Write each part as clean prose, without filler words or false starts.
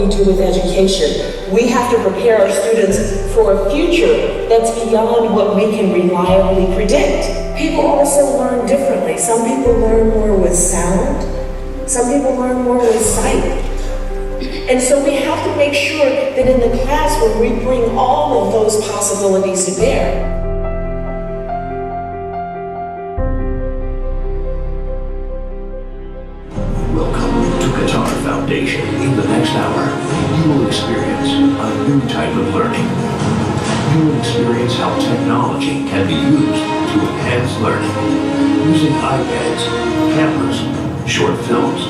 we do with education. We have to prepare our students for a future that's beyond what we can reliably predict. People also learn differently. Some people learn more with sound. Some people learn more with sight. And so we have to make sure that in the classroom we bring all of those possibilities to bear. Welcome to Qatar Foundation. In the next hour, you will experience a new type of learning. You will experience how technology can be used to enhance learning, using iPads, cameras, short films.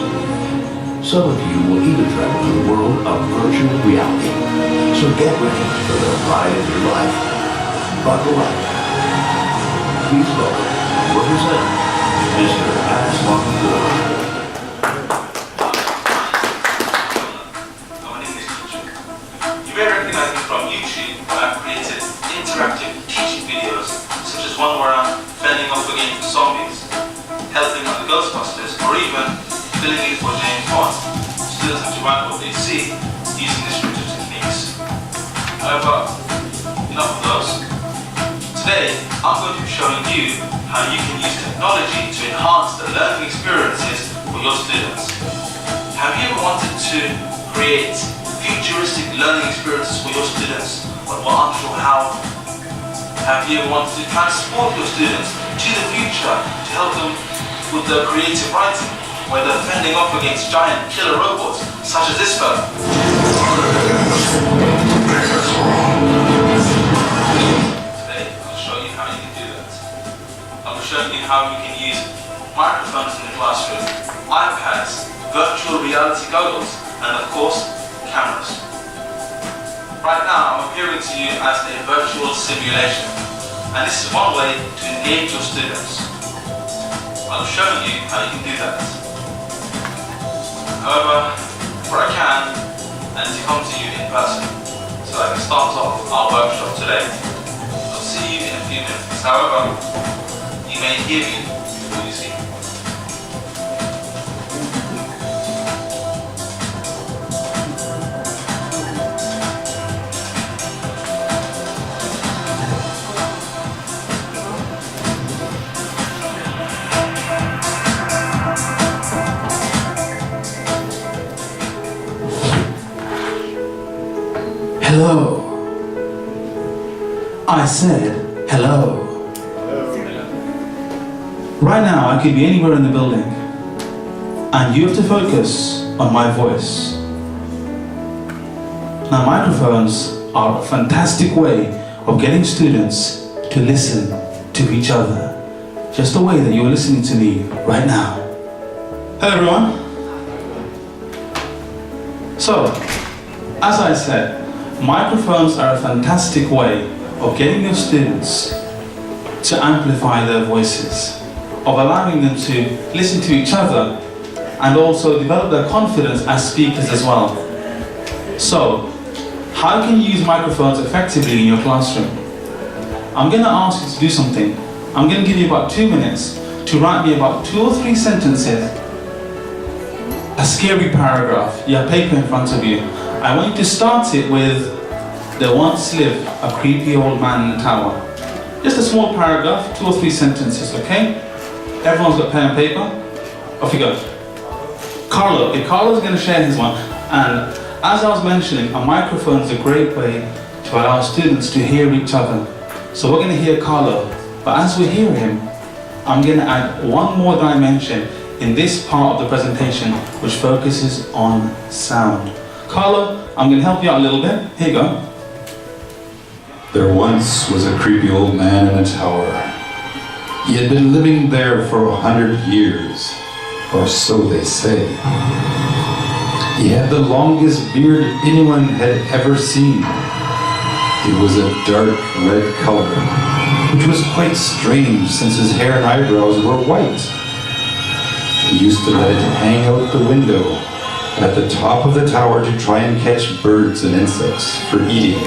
Some of you will even travel to the world of virtual reality. So get ready for the ride of your life. Buckle up. Please welcome, represent, Mr. Aswan. You may recognize me from YouTube, where I've created interactive teaching videos, such as one where I'm fending off against zombies, helping out the Ghostbusters, or even filling in for James Bond. Students have to write what they see using descriptive techniques. However, enough of those. Today, I'm going to be showing you how you can use technology to enhance the learning experiences for your students. Have you ever wanted to create futuristic learning experiences for your students, but were unsure how? Have you ever wanted to transport your students to the future to help them with their creative writing, where they're fending off against giant killer robots, such as this fella? Today, I'll show you how you can do that. I'll show you how you can use microphones in the classroom, iPads, virtual reality goggles, and of course, cameras. Right now, I'm appearing to you as a virtual simulation, and this is one way to engage your students. I'm showing you how you can do that. However, before I can, I need to come to you in person, so I can start off our workshop today. I'll see you in a few minutes. However, you may hear me before you see me. Hello. I said hello. Right now, I could be anywhere in the building, and you have to focus on my voice. Now, microphones are a fantastic way of getting students to listen to each other, just the way that you're listening to me right now. Hello, everyone. So, as I said, microphones are a fantastic way of getting your students to amplify their voices, of allowing them to listen to each other and also develop their confidence as speakers as well. So, how can you use microphones effectively in your classroom? I'm going to ask you to do something. I'm going to give you about 2 minutes to write me about 2 or 3 sentences, a scary paragraph. You have paper in front of you. I want you to start it with, "There once lived a creepy old man in a tower." Just a small paragraph, 2 or 3 sentences, okay? Everyone's got pen and paper? Off you go. Carlo, okay, Carlo's going to share his one. And as I was mentioning, a microphone is a great way to allow students to hear each other. So we're going to hear Carlo, but as we hear him, I'm going to add one more dimension in this part of the presentation, which focuses on sound. Carlo, I'm going to help you out a little bit. Here you go. There once was a creepy old man in a tower. He had been living there for 100 years, or so they say. He had the longest beard anyone had ever seen. It was a dark red color, which was quite strange since his hair and eyebrows were white. He used to let it hang out the window at the top of the tower to try and catch birds and insects for eating.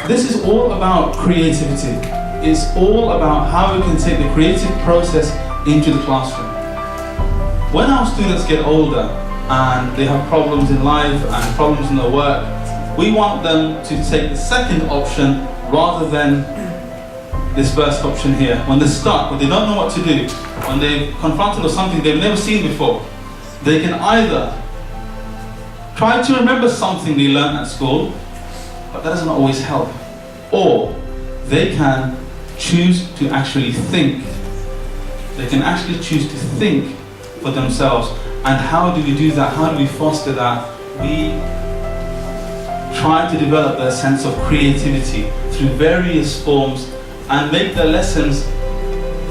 This is all about creativity. it's all about how we can take the creative process into the classroom. When our students get older and they have problems in life and problems in their work, we want them to take the second option rather than this first option here. When they're stuck, when they don't know what to do, when they're confronted with something they've never seen before, they can either try to remember something they learned at school, but that doesn't always help, or they can choose to actually think. They can actually choose to think for themselves. And how do we do that? How do we foster that? We try to develop their sense of creativity through various forms and make their lessons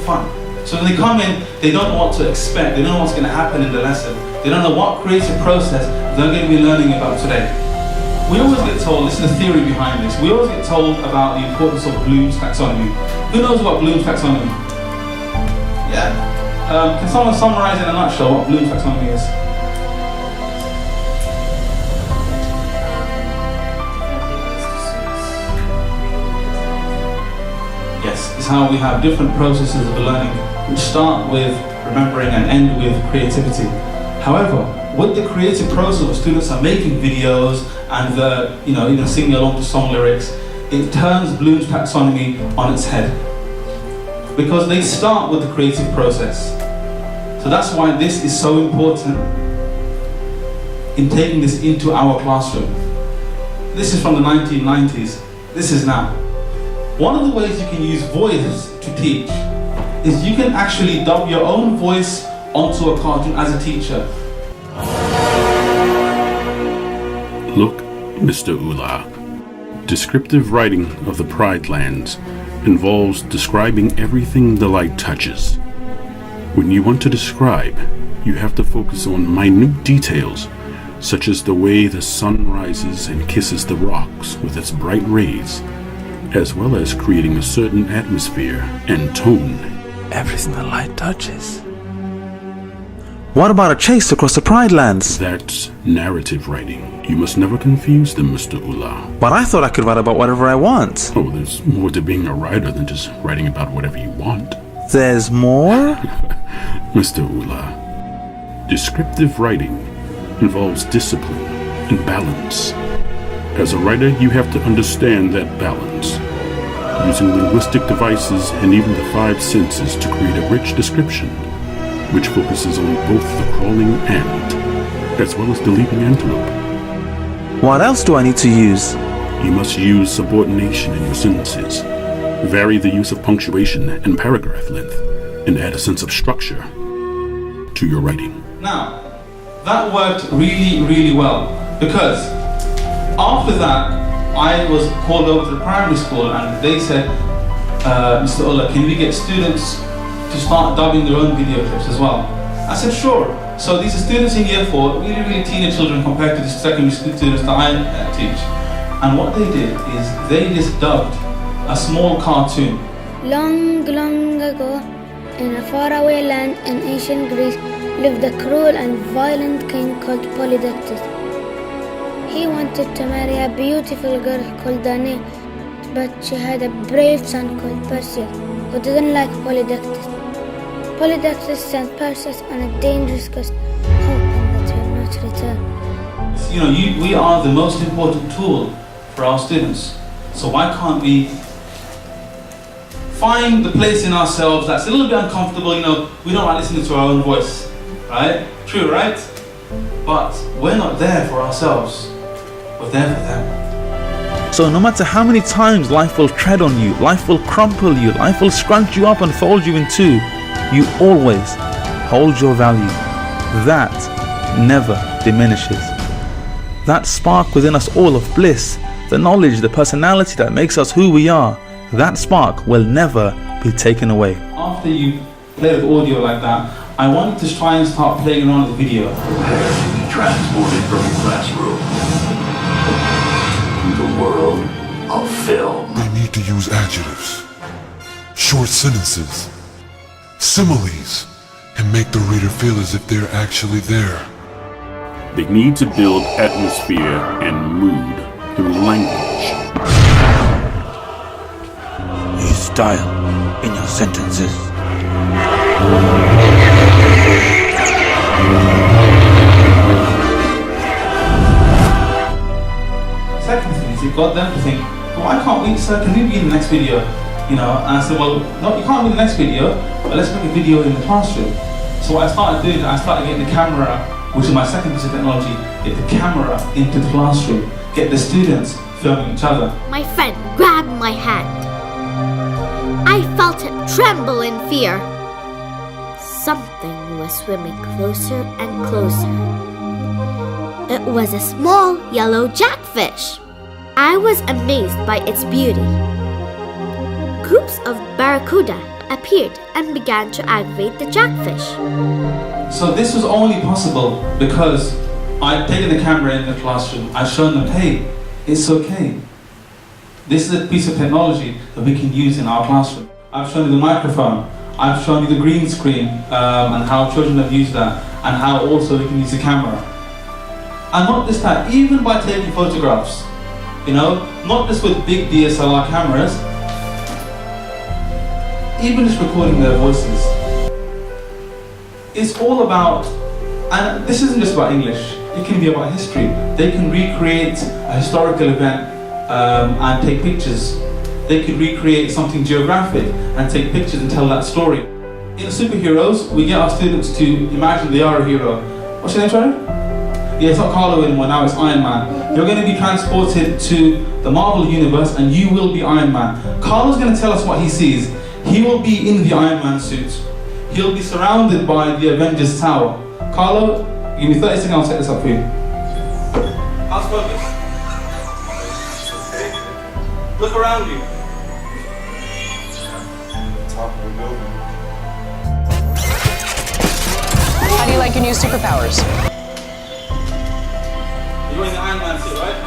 fun. So when they come in, they don't know what to expect, they don't know what's going to happen in the lesson, they don't know what creative process they're going to be learning about today. We always get told, this is the theory behind this, we always get told about the importance of Bloom's taxonomy. Who knows what Bloom's taxonomy? Yeah? Can someone summarize in a nutshell what Bloom's taxonomy is? Yes, it's how we have different processes of learning which start with remembering and end with creativity. However, with the creative process where students are making videos and even singing along to song lyrics, it turns Bloom's taxonomy on its head. Because they start with the creative process. So that's why this is so important in taking this into our classroom. This is from the 1990s. This is now. One of the ways you can use voice to teach is you can actually dub your own voice onto a cartoon as a teacher. Look, Mr. Ula. Descriptive writing of the Pride Lands involves describing everything the light touches. When you want to describe, you have to focus on minute details, such as the way the sun rises and kisses the rocks with its bright rays, as well as creating a certain atmosphere and tone. Everything the light touches. What about a chase across the Pride Lands? That's narrative writing. You must never confuse them, Mr. Ula. But I thought I could write about whatever I want. Oh, there's more to being a writer than just writing about whatever you want. There's more? Mr. Ula, descriptive writing involves discipline and balance. As a writer, you have to understand that balance, using linguistic devices and even the five senses to create a rich description, which focuses on both the crawling ant as well as the leaping antelope. What else do I need to use? You must use subordination in your sentences, vary the use of punctuation and paragraph length, and add a sense of structure to your writing. Now, that worked really, really well, because after that, I was called over to the primary school and they said, Mr. Ula, can we get students to start dubbing their own video clips as well? I said, sure. So these are students in year 4, really, really teenage children compared to the secondary school students that I teach. And what they did is they just dubbed a small cartoon. Long, long ago, in a faraway land in ancient Greece, lived a cruel and violent king called Polydectes. He wanted to marry a beautiful girl called Danae, but she had a brave son called Perseus, who didn't like Polydectes. Polydectes sent Perseus on a dangerous quest, hoping that he will not return. We are the most important tool for our students. So why can't we find the place in ourselves that's a little bit uncomfortable? We don't like listening to our own voice, right? True, right? But we're not there for ourselves. We're there for them. So no matter how many times life will tread on you, life will crumple you, life will scrunch you up and fold you in two, you always hold your value. That never diminishes. That spark within us all of bliss, the knowledge, the personality that makes us who we are, that spark will never be taken away. After you play with audio like that, I wanted to try and start playing around with video. Prepare to be transported from your classroom to the world of film. They need to use adjectives, short sentences, similes, and make the reader feel as if they're actually there. They need to build atmosphere and mood through language. He's style in your sentences. Second thing is, it got them to think, why can't we, sir, can we be in the next video? And I said, well, no, you can't be in the next video, but let's make a video in the classroom. So what I started doing, I started getting the camera, which is my second piece of technology, get the camera into the classroom, get the students filming each other. My friend grabbed my hand. I felt it tremble in fear. Something was swimming closer and closer. It was a small yellow jackfish. I was amazed by its beauty. Groups of barracuda appeared and began to aggravate the jackfish. So this was only possible because I'd taken the camera in the classroom. I'd shown them, hey, it's okay. This is a piece of technology that we can use in our classroom. I've shown you the microphone. I've shown you the green screen and how children have used that, and how also we can use the camera. And not just that, even by taking photographs, not just with big DSLR cameras, even just recording their voices. It's all about, and this isn't just about English, it can be about history. They can recreate a historical event and take pictures. They could recreate something geographic and take pictures and tell that story. In superheroes, we get our students to imagine they are a hero. What's your name, sorry? Yeah, it's not Carlo anymore, now it's Iron Man. You're going to be transported to the Marvel universe and you will be Iron Man. Carlo's going to tell us what he sees. He will be in the Iron Man suit. He'll be surrounded by the Avengers Tower. Carlo, give me 30 seconds, I'll set this up for you. How's focus? Look around you. How do you like your new superpowers? You're in the Iron Man suit, right?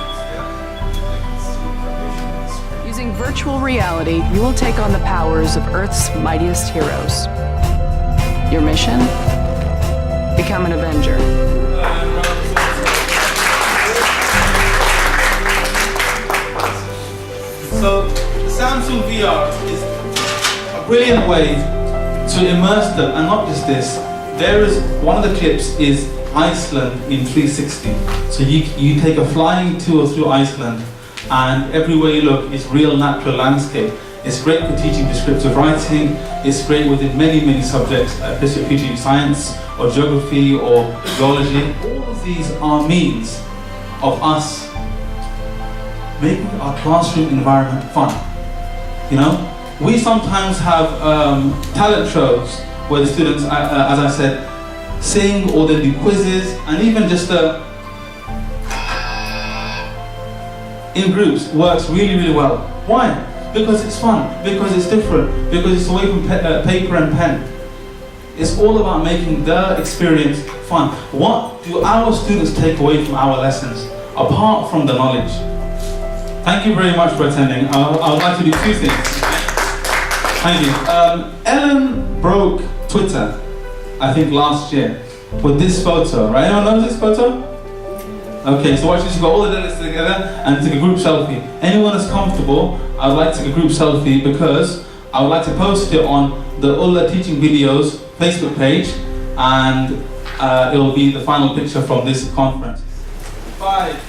Using virtual reality, you will take on the powers of Earth's mightiest heroes. Your mission? Become an Avenger. So, the Samsung VR is a brilliant way to immerse them, and not just this. There is, one of the clips is Iceland in 360. So you take a flying tour through Iceland, and everywhere you look is real natural landscape. It's great for teaching descriptive writing. It's great within many, many subjects, especially teaching science or geography or geology. All of these are means of us making our classroom environment fun. We sometimes have talent shows where the students, as I said, sing, or they do quizzes, and even just in groups works really, really well. Why? Because it's fun, because it's different, because it's away from paper and pen. It's all about making the experience fun. What do our students take away from our lessons, apart from the knowledge? Thank you very much for attending. I would like to do two things. Thank you. Ellen broke Twitter, I think last year, with this photo, right? Anyone knows this photo? Okay, so watch this, you've got all the delegates together and take a group selfie. Anyone that's comfortable, I would like to take a group selfie because I would like to post it on the Ullah Teaching Videos Facebook page, and it will be the final picture from this conference. 5,